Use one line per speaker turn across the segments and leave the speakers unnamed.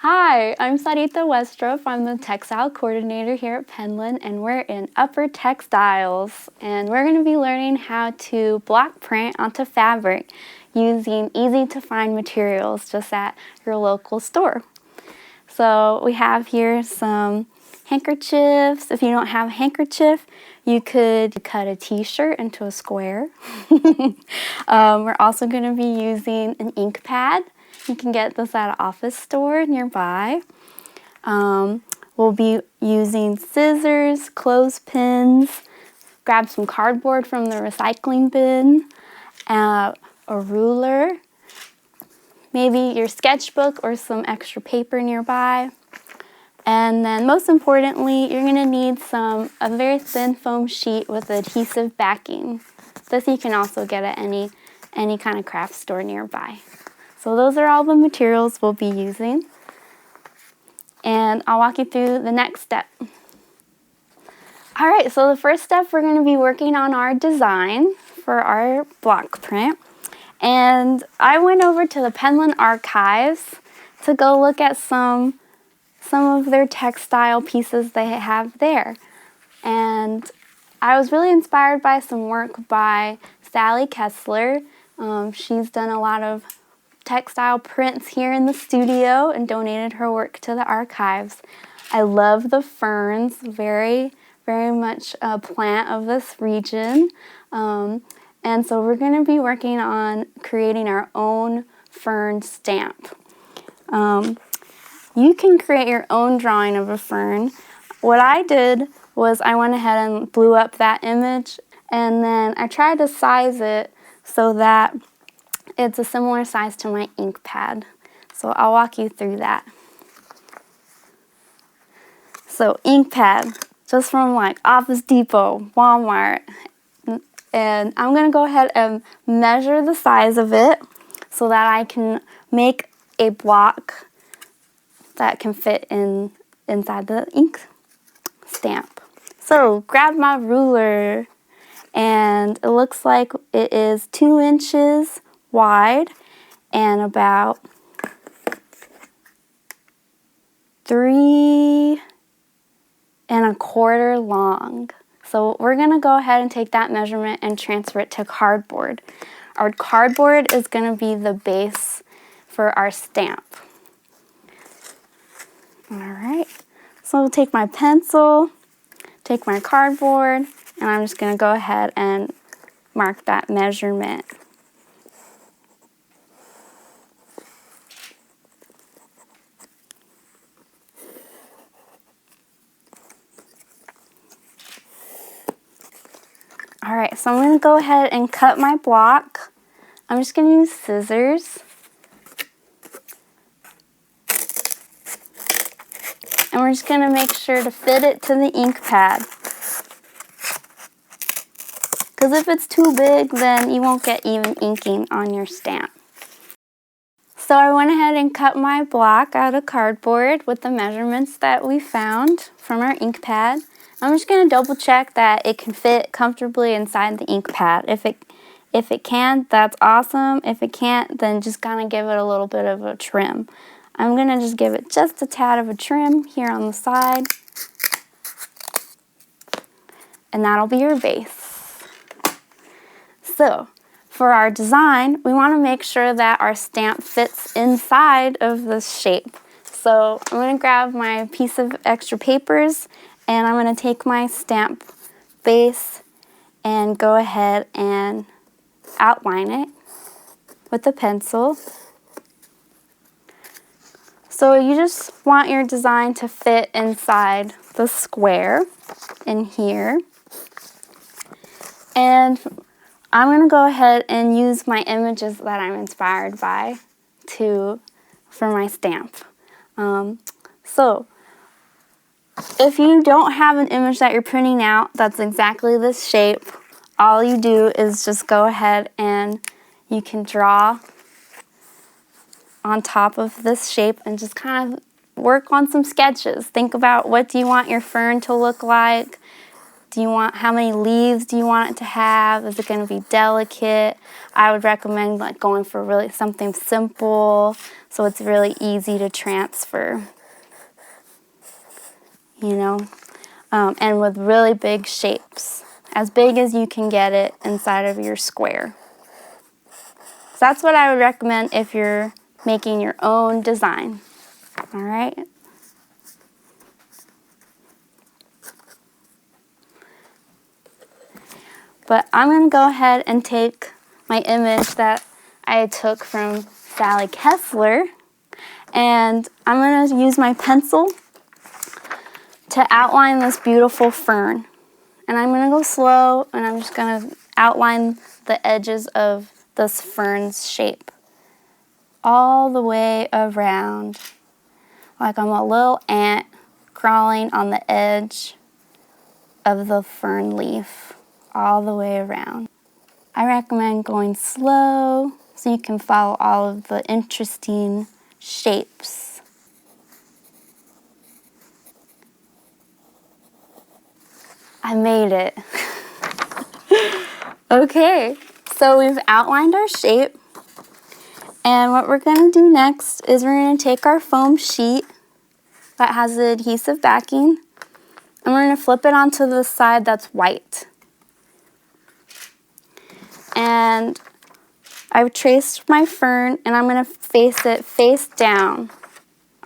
Hi, I'm Sarita Westrup. I'm the textile coordinator here at Penland, and we're in Upper Textiles. And we're going to be learning how to block print onto fabric using easy-to-find materials just at your local store. So we have here some handkerchiefs. If you don't have a handkerchief, you could cut a t-shirt into a square. We're also going to be using an ink pad. You can get this at an office store nearby. We'll be using scissors, clothespins, grab some cardboard from the recycling bin, a ruler, maybe your sketchbook or some extra paper nearby. And then most importantly, you're going to need a very thin foam sheet with adhesive backing. This you can also get at any kind of craft store nearby. So those are all the materials we'll be using. And I'll walk you through the next step. All right, so the first step, we're going to be working on our design for our block print. And I went over to the Penland Archives to go look at some of their textile pieces they have there. And I was really inspired by some work by Sally Kessler. She's done a lot of textile prints here in the studio and donated her work to the archives. I love the ferns, very much a plant of this region. And so we're going to be working on creating our own fern stamp. You can create your own drawing of a fern. What I did was I went ahead and blew up that image, and then I tried to size it so that it's a similar size to my ink pad. So I'll walk you through that. So ink pad, just from like Office Depot, Walmart. And I'm going to go ahead and measure the size of it so that I can make a block that can fit inside the ink stamp. So grab my ruler, and it looks like it is 2 inches wide and about 3¼ long. So we're going to go ahead and take that measurement and transfer it to cardboard. Our cardboard is going to be the base for our stamp. All right, so I'll take my pencil, take my cardboard, and I'm just going to go ahead and mark that measurement. All right, so I'm going to go ahead and cut my block. I'm just going to use scissors. And we're just going to make sure to fit it to the ink pad. Because if it's too big, then you won't get even inking on your stamp. So I went ahead and cut my block out of cardboard with the measurements that we found from our ink pad. I'm just going to double check that it can fit comfortably inside the ink pad. If it can, that's awesome. If it can't, then just kind of give it a little bit of a trim. I'm going to just give it just a tad of a trim here on the side. And that'll be your base. So for our design, we want to make sure that our stamp fits inside of this shape. So I'm going to grab my piece of extra papers, and I'm going to take my stamp base and go ahead and outline it with a pencil. So you just want your design to fit inside the square in here. And I'm going to go ahead and use my images that I'm inspired by for my stamp. So if you don't have an image that you're printing out that's exactly this shape, all you do is just go ahead and you can draw on top of this shape and just kind of work on some sketches. Think about, what do you want your fern to look like? how many leaves do you want it to have? Is it going to be delicate? I would recommend like going for really something simple so it's really easy to transfer, you know, and with really big shapes, as big as you can get it inside of your square. So that's what I would recommend if you're making your own design. All right. But I'm going to go ahead and take my image that I took from Sally Kessler, and I'm going to use my pencil to outline this beautiful fern. And I'm going to go slow, and I'm just going to outline the edges of this fern's shape all the way around, like I'm a little ant crawling on the edge of the fern leaf all the way around. I recommend going slow so you can follow all of the interesting shapes. I made it. Okay, so we've outlined our shape, and what we're going to do next is we're going to take our foam sheet that has the adhesive backing, and we're going to flip it onto the side that's white. And I've traced my fern, and I'm going to face it face down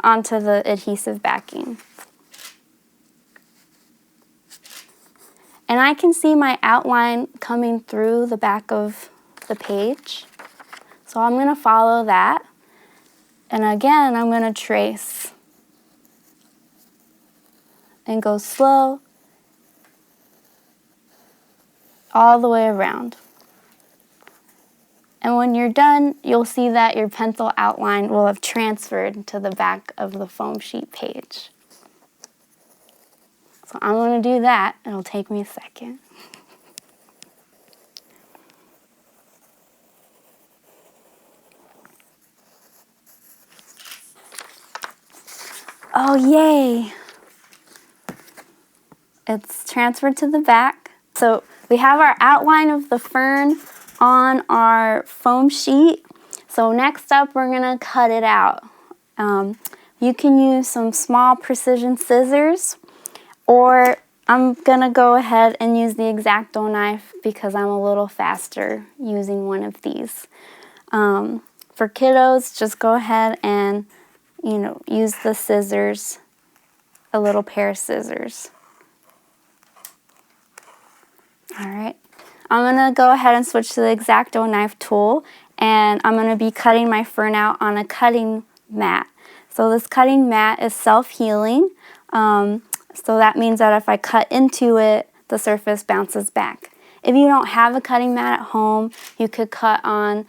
onto the adhesive backing. And I can see my outline coming through the back of the page. So I'm going to follow that. And again, I'm going to trace and go slow all the way around. And when you're done, you'll see that your pencil outline will have transferred to the back of the foam sheet page. So I'm going to do that. It'll take me a second. Oh, yay! It's transferred to the back. So we have our outline of the fern on our foam sheet. So next up, we're going to cut it out. You can use some small precision scissors, or I'm going to go ahead and use the X-Acto knife because I'm a little faster using one of these. For kiddos, just go ahead and, use the scissors, a little pair of scissors. All right. I'm going to go ahead and switch to the X-Acto knife tool, and I'm going to be cutting my fern out on a cutting mat. So this cutting mat is self-healing, so that means that if I cut into it, the surface bounces back. If you don't have a cutting mat at home, you could cut on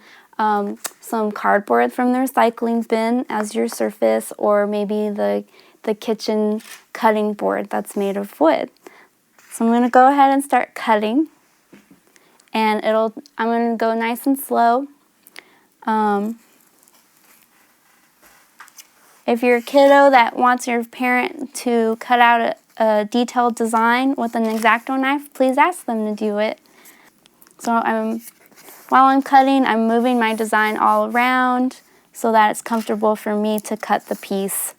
some cardboard from the recycling bin as your surface, or maybe the kitchen cutting board that's made of wood. So I'm going to go ahead and start cutting, and I'm going to go nice and slow. If you're a kiddo that wants your parent to cut out a detailed design with an X-Acto knife, please ask them to do it. So while I'm cutting, I'm moving my design all around so that it's comfortable for me to cut the piece.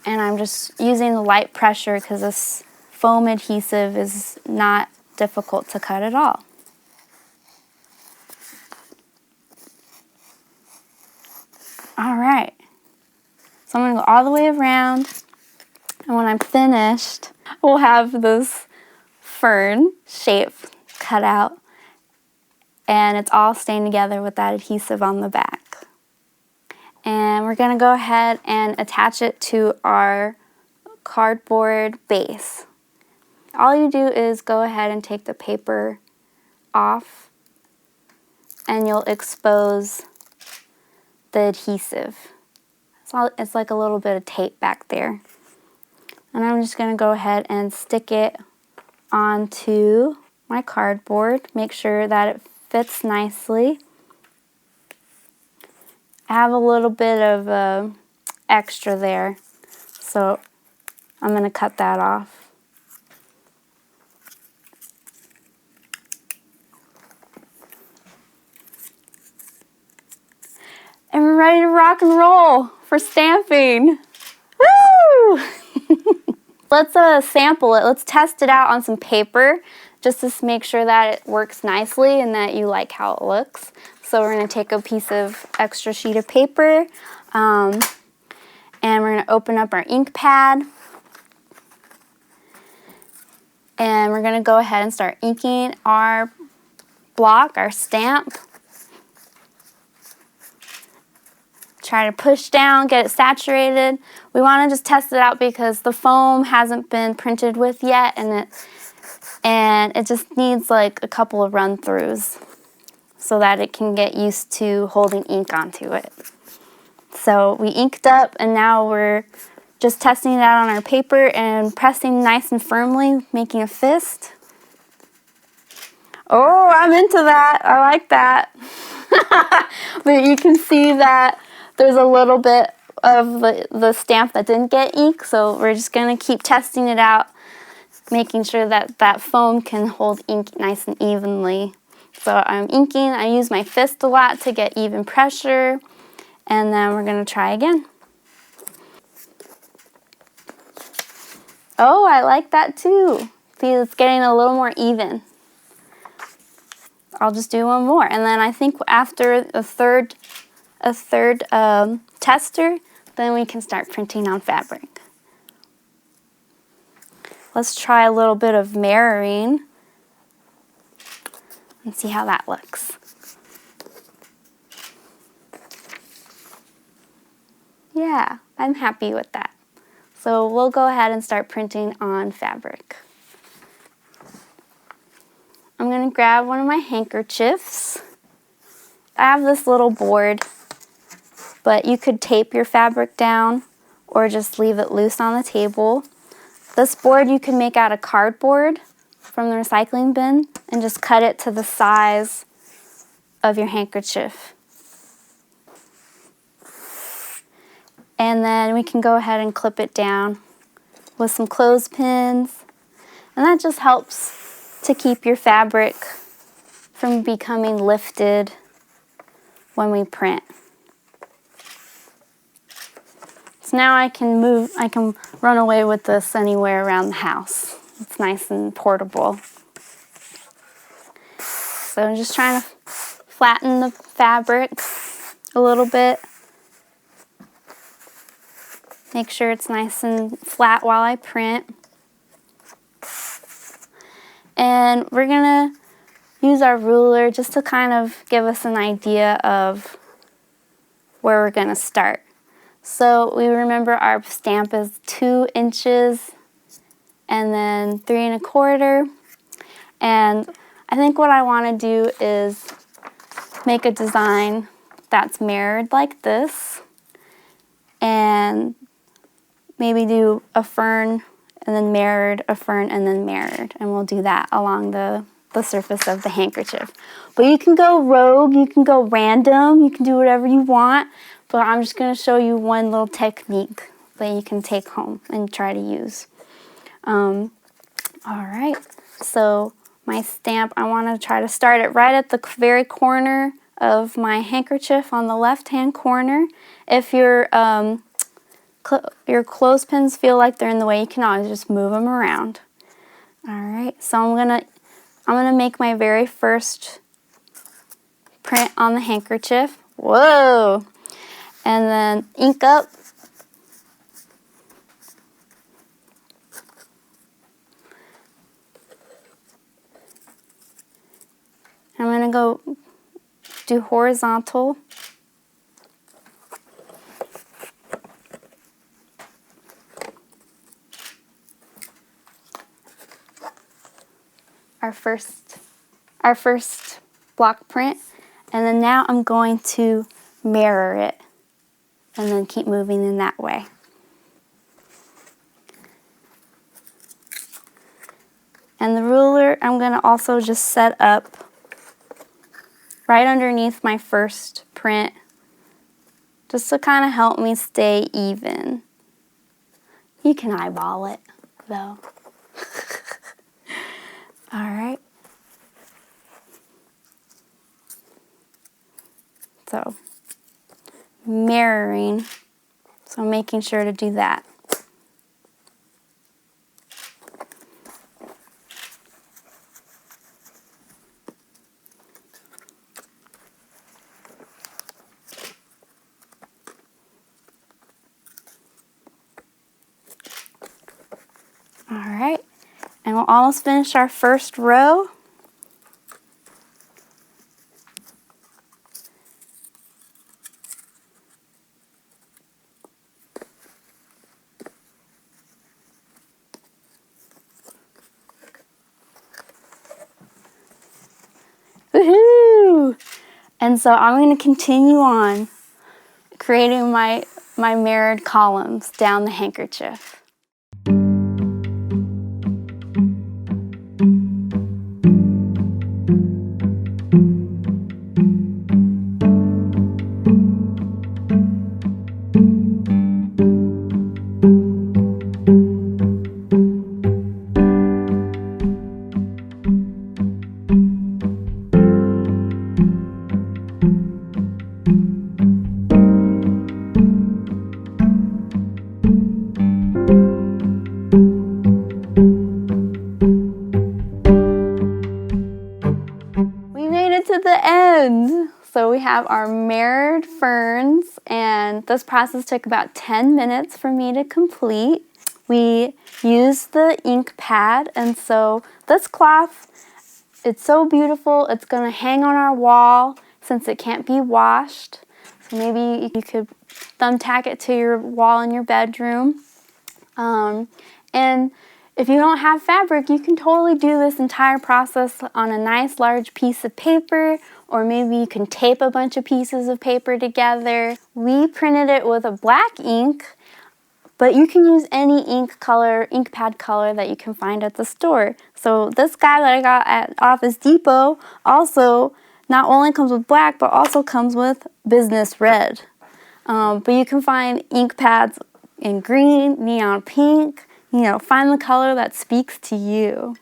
And I'm just using the light pressure because this foam adhesive is not difficult to cut at all. All right, so I'm going to go all the way around, and when I'm finished, we'll have this fern shape cut out, and it's all staying together with that adhesive on the back. And we're going to go ahead and attach it to our cardboard base. All you do is go ahead and take the paper off, and you'll expose the adhesive. It's like a little bit of tape back there. And I'm just going to go ahead and stick it onto my cardboard. Make sure that it fits nicely. I have a little bit of extra there, so I'm going to cut that off. And we're ready to rock and roll for stamping. Woo! Let's sample it. Let's test it out on some paper just to make sure that it works nicely and that you like how it looks. So we're going to take a piece of extra sheet of paper and we're going to open up our ink pad. And we're going to go ahead and start inking our block, our stamp. Try to push down, get it saturated. We want to just test it out because the foam hasn't been printed with yet, and it just needs like a couple of run-throughs so that it can get used to holding ink onto it. So we inked up, and now we're just testing it out on our paper and pressing nice and firmly, making a fist. Oh, I'm into that. I like that. But you can see that there's a little bit of the stamp that didn't get ink, so we're just going to keep testing it out, making sure that that foam can hold ink nice and evenly. So I'm inking. I use my fist a lot to get even pressure, and then we're going to try again. Oh, I like that too. See, it's getting a little more even. I'll just do one more, and then I think after a third tester, then we can start printing on fabric. Let's try a little bit of mirroring and see how that looks. Yeah, I'm happy with that. So we'll go ahead and start printing on fabric. I'm going to grab one of my handkerchiefs. I have this little board, but you could tape your fabric down or just leave it loose on the table. This board you can make out of cardboard from the recycling bin and just cut it to the size of your handkerchief. And then we can go ahead and clip it down with some clothespins. And that just helps to keep your fabric from becoming lifted when we print. So now I can run away with this anywhere around the house. It's nice and portable. So I'm just trying to flatten the fabric a little bit. Make sure it's nice and flat while I print. And we're gonna use our ruler just to kind of give us an idea of where we're gonna start. So we remember our stamp is 2 inches and then 3 1/4. And I think what I want to do is make a design that's mirrored like this, and maybe do a fern and then mirrored, a fern and then mirrored, and we'll do that along the surface of the handkerchief. But you can go rogue, you can go random, you can do whatever you want, but I'm just going to show you one little technique that you can take home and try to use. All right, so my stamp, I want to try to start it right at the very corner of my handkerchief on the left-hand corner. If your clothespins feel like they're in the way, you can always just move them around. All right, so I'm gonna make my very first print on the handkerchief. Whoa! And then ink up. I'm gonna go do horizontal. Our first block print, and then now I'm going to mirror it and then keep moving in that way. And the ruler I'm going to also just set up right underneath my first print just to kind of help me stay even. You can eyeball it, though. All right. So, mirroring. So, making sure to do that. All right. And we'll almost finish our first row. Woohoo! And so I'm going to continue on creating my mirrored columns down the handkerchief. We made it to the end. So we have our mirrored ferns, and this process took about 10 minutes for me to complete. We used the ink pad, and so this cloth, it's so beautiful. It's gonna hang on our wall since it can't be washed. So maybe you could thumbtack it to your wall in your bedroom. And if you don't have fabric, you can totally do this entire process on a nice large piece of paper, or maybe you can tape a bunch of pieces of paper together. We printed it with a black ink, but you can use any ink pad color that you can find at the store. So this guy that I got at Office Depot also not only comes with black, but also comes with business red. But you can find ink pads in green, neon pink, find the color that speaks to you.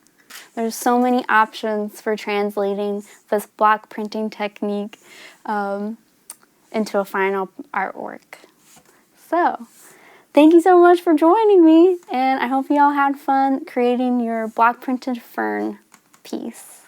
There's so many options for translating this block printing technique into a final artwork. So, thank you so much for joining me, and I hope you all had fun creating your block printed fern piece.